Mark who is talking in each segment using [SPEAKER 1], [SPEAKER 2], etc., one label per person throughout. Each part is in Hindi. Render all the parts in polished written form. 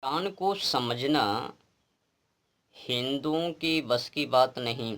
[SPEAKER 1] कुरान को समझना हिंदुओं की बस की बात नहीं।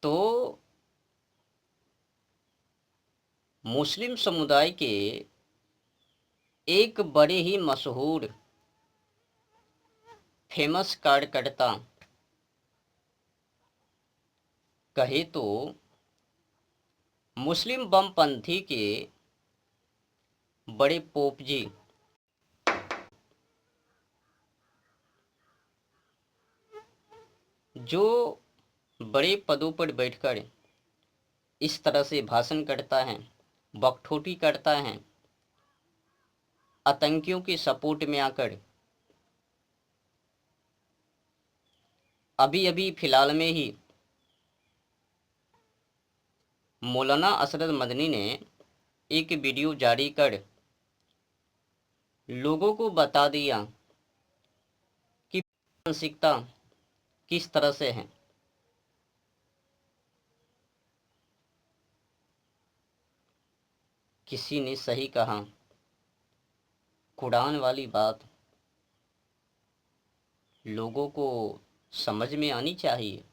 [SPEAKER 1] तो मुस्लिम समुदाय के एक बड़े ही मशहूर फेमस कार्यकर्ता कहे तो मुस्लिम बमपंथी के बड़े पोप जी जो बड़े पदों पर बैठकर इस तरह से भाषण करता है, बकठोटी करता है, आतंकियों के सपोर्ट में आकर अभी अभी फिलहाल में ही मौलाना असरद मदनी ने एक वीडियो जारी कर लोगों को बता दिया कि मानसिकता किस तरह से है। किसी ने सही कहा, कुरान वाली बात लोगों को समझ में आनी चाहिए।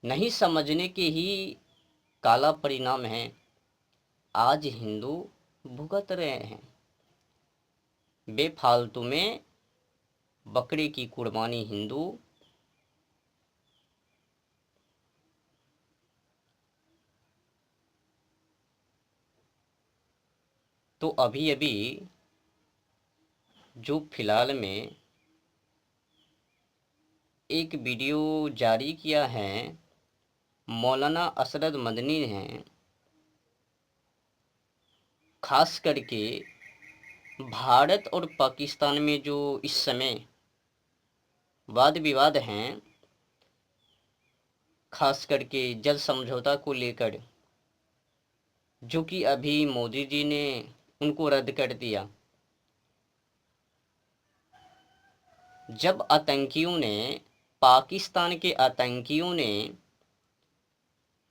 [SPEAKER 1] नहीं समझने के ही काला परिणाम है आज हिंदू भुगत रहे हैं। बेफालतू में बकरे की कुर्बानी हिंदू तो अभी अभी जो फिलहाल में एक वीडियो जारी किया है मौलाना असरद मदनी ने, खास करके भारत और पाकिस्तान में जो इस समय वाद विवाद हैं, खास करके जल समझौता को लेकर, जो कि अभी मोदी जी ने उनको रद्द कर दिया। जब आतंकियों ने, पाकिस्तान के आतंकियों ने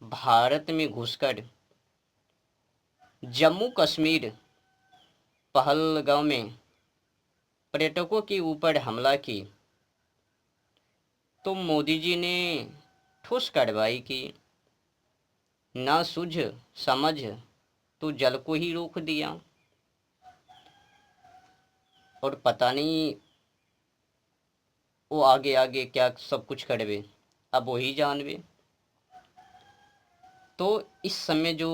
[SPEAKER 1] भारत में घुसकर जम्मू कश्मीर पहलगांव में पर्यटकों के ऊपर हमला की, तो मोदी जी ने ठोस कार्रवाई की। ना सूझ समझ तो जल को ही रोक दिया, और पता नहीं वो आगे आगे क्या सब कुछ करवे, अब वही जानवे। तो इस समय जो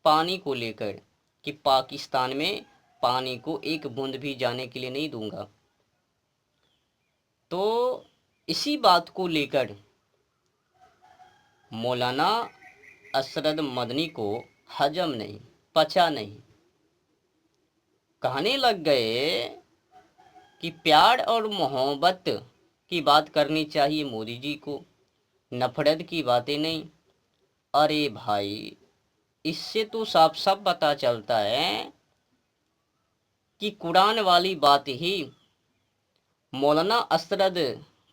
[SPEAKER 1] पानी को लेकर कि पाकिस्तान में पानी को एक बूंद भी जाने के लिए नहीं दूंगा, तो इसी बात को लेकर मौलाना असरद मदनी को हजम नहीं, पचा नहीं, कहने लग गए कि प्यार और मोहब्बत की बात करनी चाहिए मोदी जी को, नफरत की बातें नहीं। अरे भाई, इससे तो साफ साफ पता चलता है कि कुरान वाली बात ही मौलाना असरद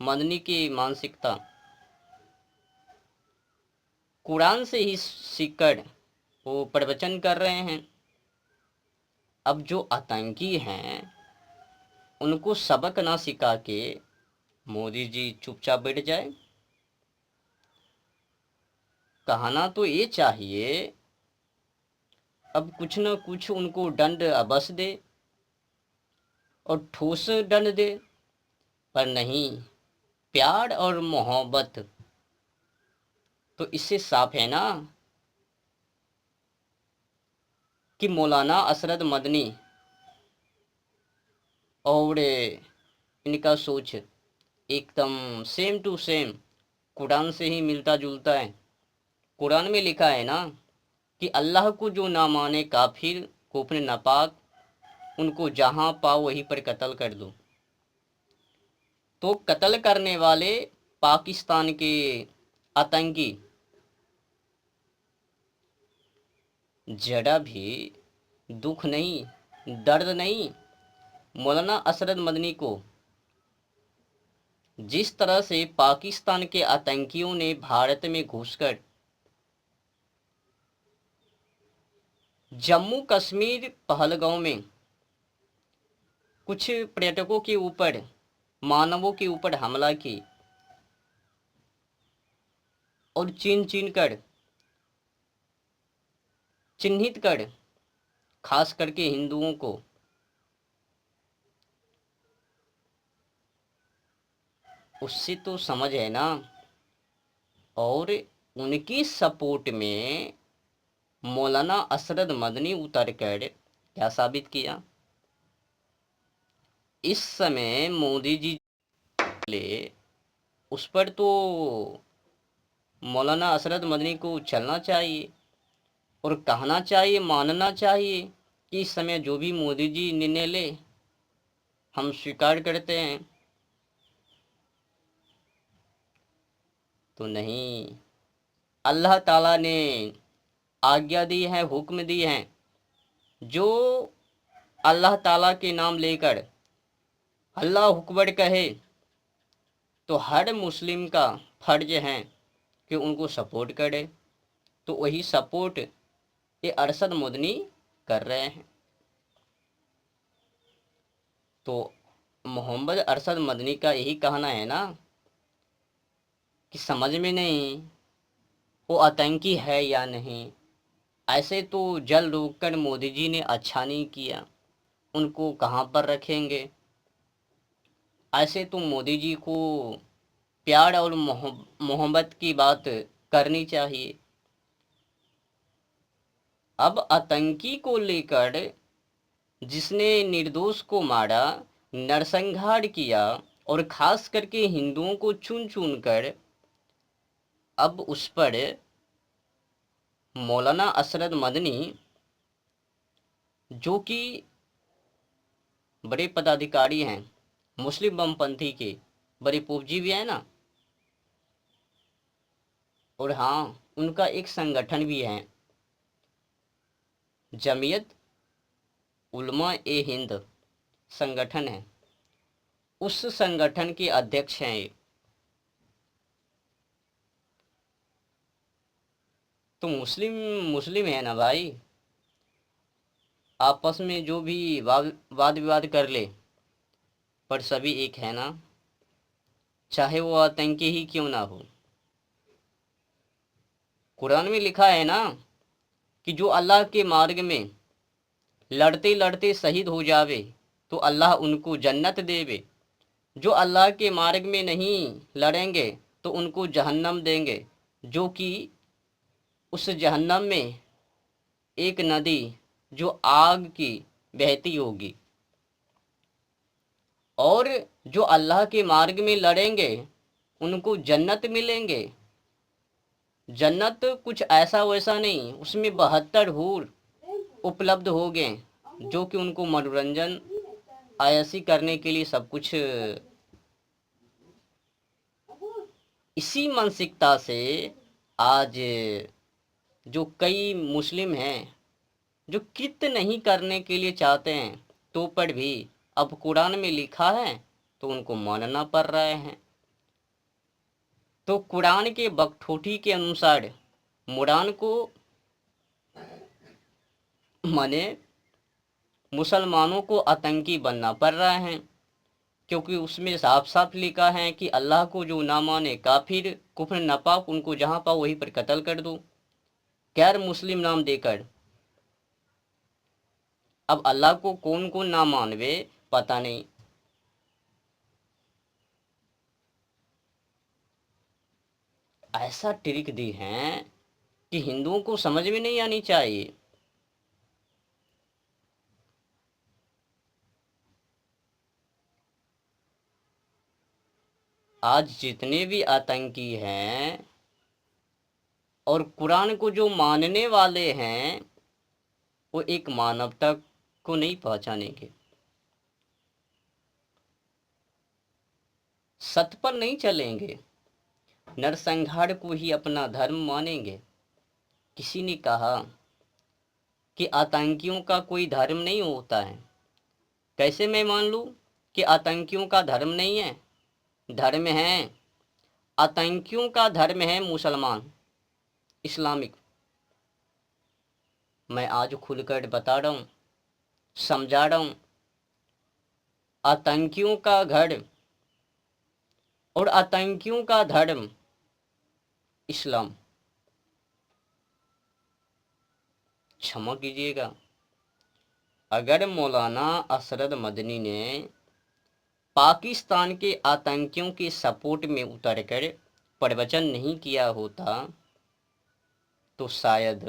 [SPEAKER 1] मदनी की मानसिकता कुरान से ही सीखकर वो प्रवचन कर रहे हैं। अब जो आतंकी हैं उनको सबक ना सिखा के मोदी जी चुपचाप बैठ जाए। कहना तो ये चाहिए अब कुछ न कुछ उनको दंड अवश्य दे और ठोस दंड दे, पर नहीं, प्यार और मोहब्बत। तो इससे साफ है ना कि मौलाना असरद मदनी और इनका सोच एकदम सेम टू सेम कुरान से ही मिलता जुलता है। कुरान में लिखा है ना कि अल्लाह को जो ना माने काफिर, कुफ्र नापाक, उनको जहाँ पाओ वहीं पर कत्ल कर दो। तो कत्ल करने वाले पाकिस्तान के आतंकी जरा भी दुख नहीं, दर्द नहीं, मौलाना असरद मदनी को जिस तरह से पाकिस्तान के आतंकियों ने भारत में घुसकर जम्मू कश्मीर पहलगांव में कुछ पर्यटकों के ऊपर, मानवों के ऊपर हमला की और चिन्हित कर खास करके हिंदुओं को उससे तो समझ है ना। और उनकी सपोर्ट में मौलाना असरद मदनी उतर कर क्या साबित किया? इस समय मोदी जी ले उस पर तो मौलाना असरद मदनी को चलना चाहिए और कहना चाहिए, मानना चाहिए कि इस समय जो भी मोदी जी निर्णय ले हम स्वीकार करते हैं। तो नहीं, अल्लाह ताला ने आज्ञा दी है, हुक्म दी है, जो अल्लाह ताला के नाम लेकर अल्लाह अकबर कहे तो हर मुस्लिम का फर्ज है कि उनको सपोर्ट करे। तो वही सपोर्ट ये अरशद मदनी कर रहे हैं। तो मोहम्मद अरशद मदनी का यही कहना है ना कि समझ में नहीं वो आतंकी है या नहीं। ऐसे तो जल रोककर मोदी जी ने अच्छा नहीं किया, उनको कहाँ पर रखेंगे। ऐसे तो मोदी जी को प्यार और मोहब्बत की बात करनी चाहिए। अब आतंकी को लेकर जिसने निर्दोष को मारा, नरसंहार किया और खास करके हिंदुओं को चुन चुन कर अब उस पर मौलाना असरद मदनी जो कि बड़े पदाधिकारी हैं मुस्लिम बमपंथी के, बड़े पूजी भी है ना, और हाँ उनका एक संगठन भी है, जमीयत उलमा ए हिंद संगठन है, उस संगठन के अध्यक्ष हैं ये। तो मुस्लिम मुस्लिम है ना भाई, आपस में जो भी वाद विवाद कर ले पर सभी एक है ना, चाहे वो आतंकी ही क्यों ना हो। कुरान में लिखा है ना कि जो अल्लाह के मार्ग में लड़ते लड़ते शहीद हो जावे तो अल्लाह उनको जन्नत देवे। जो अल्लाह के मार्ग में नहीं लड़ेंगे तो उनको जहन्नम देंगे, जो कि उस जहन्नम में एक नदी जो आग की बहती होगी। और जो अल्लाह के मार्ग में लड़ेंगे उनको जन्नत मिलेंगे। जन्नत कुछ ऐसा वैसा नहीं, उसमें 72 हूर उपलब्ध हो गए जो कि उनको मनोरंजन आयसी करने के लिए सब कुछ। इसी मानसिकता से आज जो कई मुस्लिम हैं जो कृत्य नहीं करने के लिए चाहते हैं तो पर भी अब कुरान में लिखा है तो उनको मानना पड़ रहे हैं। तो कुरान के बकठोटी के अनुसार मुरान को माने मुसलमानों को आतंकी बनना पड़ रहा है, क्योंकि उसमें साफ साफ लिखा है कि अल्लाह को जो ना माने काफिर, कुफ्र नापाक, उनको जहाँ पाओ वहीं पर कत्ल कर दो, गैर मुस्लिम नाम देकर। अब अल्लाह को कौन कौन ना मानवे पता नहीं। ऐसा ट्रिक दी है कि हिंदुओं को समझ में नहीं आनी चाहिए। आज जितने भी आतंकी हैं और कुरान को जो मानने वाले हैं वो एक मानवता को नहीं पहचानेंगे, सत्य पर नहीं चलेंगे, नरसंहार को ही अपना धर्म मानेंगे। किसी ने कहा कि आतंकियों का कोई धर्म नहीं होता है, कैसे मैं मान लूँ कि आतंकियों का धर्म नहीं है? धर्म है। आतंकियों का धर्म है मुसलमान, इस्लामिक। मैं आज खुलकर बता रहा हूँ, समझा रहा हूँ। आतंकियों का घर और आतंकियों का धर्म इस्लाम। क्षमा कीजिएगा, अगर मौलाना असरद मदनी ने पाकिस्तान के आतंकियों के सपोर्ट में उतरकर प्रवचन नहीं किया होता तो शायद